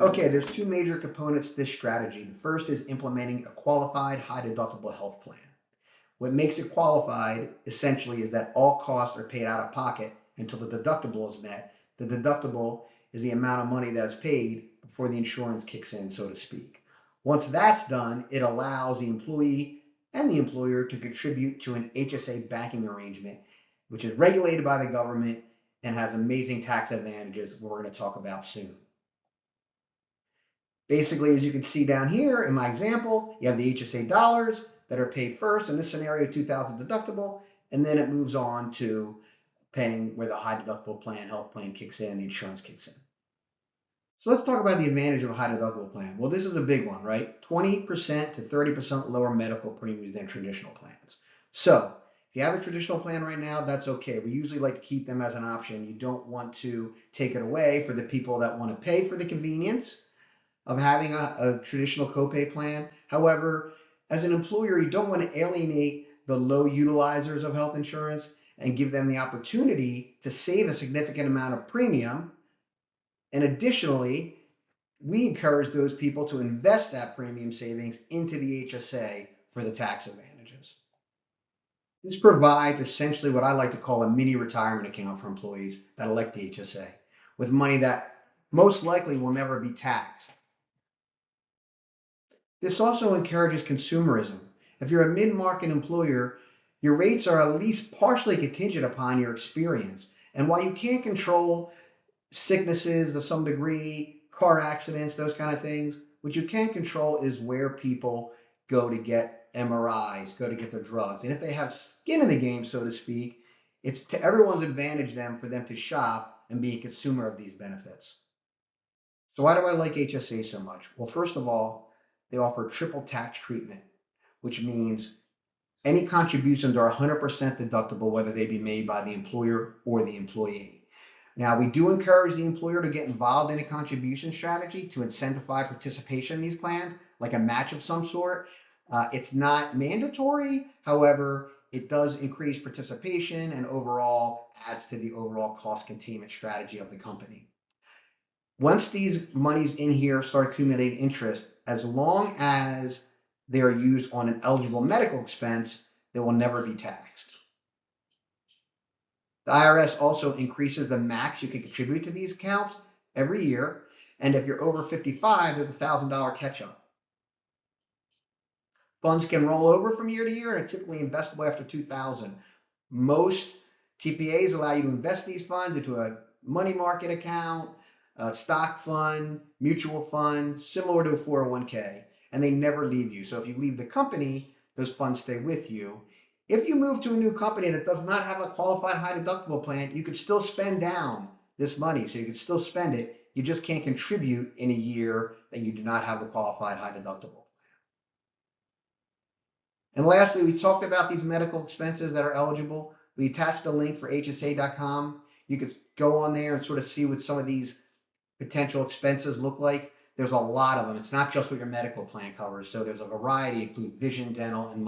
Okay, there's two major components to this strategy. The first is implementing a qualified high deductible health plan. What makes it qualified essentially is that all costs are paid out of pocket until the deductible is met. The deductible is the amount of money that is paid before the insurance kicks in, so to speak. Once that's done, it allows the employee and the employer to contribute to an HSA banking arrangement, which is regulated by the government and has amazing tax advantages we're going to talk about soon. Basically, as you can see down here in my example, you have the HSA dollars that are paid first, in this scenario, $2,000 deductible, and then it moves on to paying where the high deductible plan, health plan kicks in, the insurance kicks in. So let's talk about the advantage of a high deductible plan. Well, this is a big one, right? 20% to 30% lower medical premiums than traditional plans. So if you have a traditional plan right now, that's okay. We usually like to keep them as an option. You don't want to take it away for the people that want to pay for the convenience of having a traditional copay plan. However, as an employer, you don't want to alienate the low utilizers of health insurance and give them the opportunity to save a significant amount of premium. And additionally, we encourage those people to invest that premium savings into the HSA for the tax advantages. This provides essentially what I like to call a mini retirement account for employees that elect the HSA with money that most likely will never be taxed. This also encourages consumerism. If you're a mid-market employer, your rates are at least partially contingent upon your experience. And while you can't control sicknesses of some degree, car accidents, those kind of things, what you can control is where people go to get MRIs, go to get their drugs. And if they have skin in the game, so to speak, it's to everyone's advantage then for them to shop and be a consumer of these benefits. So why do I like HSA so much? Well, first of all, they offer triple tax treatment, which means any contributions are 100% deductible, whether they be made by the employer or the employee. Now, we do encourage the employer to get involved in a contribution strategy to incentivize participation in these plans, like a match of some sort. It's not mandatory. However, it does increase participation and overall adds to the overall cost containment strategy of the company. Once these monies in here start accumulating interest, as long as they are used on an eligible medical expense, they will never be taxed. The IRS also increases the max you can contribute to these accounts every year. And if you're over 55, there's a $1,000 catch-up. Funds can roll over from year to year and are typically investable after 2000. Most TPAs allow you to invest these funds into a money market account, a stock fund, mutual fund, similar to a 401k, and they never leave you. So if you leave the company, those funds stay with you. If you move to a new company that does not have a qualified high deductible plan, you could still spend down this money. So you can still spend it. You just can't contribute in a year that you do not have the qualified high deductible. And lastly, we talked about these medical expenses that are eligible. We attached a link for HSA.com. You could go on there and sort of see what some of these potential expenses look like. There's a lot of them. It's not just what your medical plan covers. So there's a variety, include vision, dental, and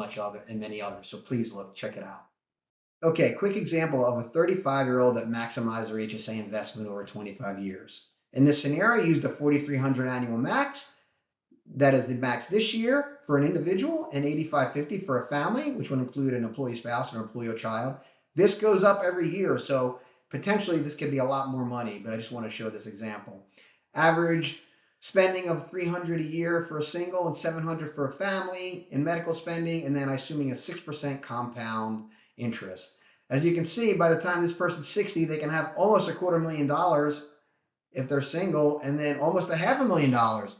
many others. So please look, check it out. Okay, quick example of a 35-year-old that maximized their HSA investment over 25 years. In this scenario, I used a $4,300 annual max. That is the max this year for an individual and $8,550 for a family, which would include an employee spouse or employee or child. This goes up every year, so potentially this could be a lot more money, but I just want to show this example. Average spending of $300 a year for a single and $700 for a family in medical spending, and then assuming a 6% compound interest. As you can see, by the time this person's 60, they can have almost $250,000 if they're single, and then almost $500,000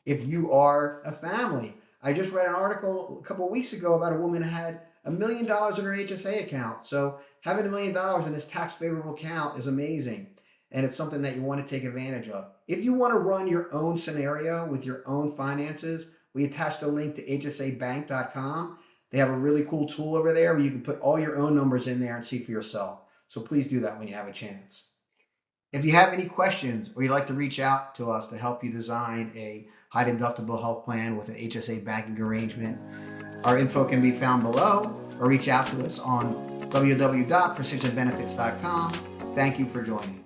if you are a family. I just read an article a couple of weeks ago about a woman who had $1 million in her HSA account. So having $1 million in this tax favorable account is amazing. And it's something that you want to take advantage of. If you want to run your own scenario with your own finances, we attached a link to HSABank.com. They have a really cool tool over there where you can put all your own numbers in there and see for yourself. So please do that when you have a chance. If you have any questions or you'd like to reach out to us to help you design a high deductible health plan with an HSA banking arrangement, our info can be found below, or reach out to us on www.precisionbenefits.com. Thank you for joining.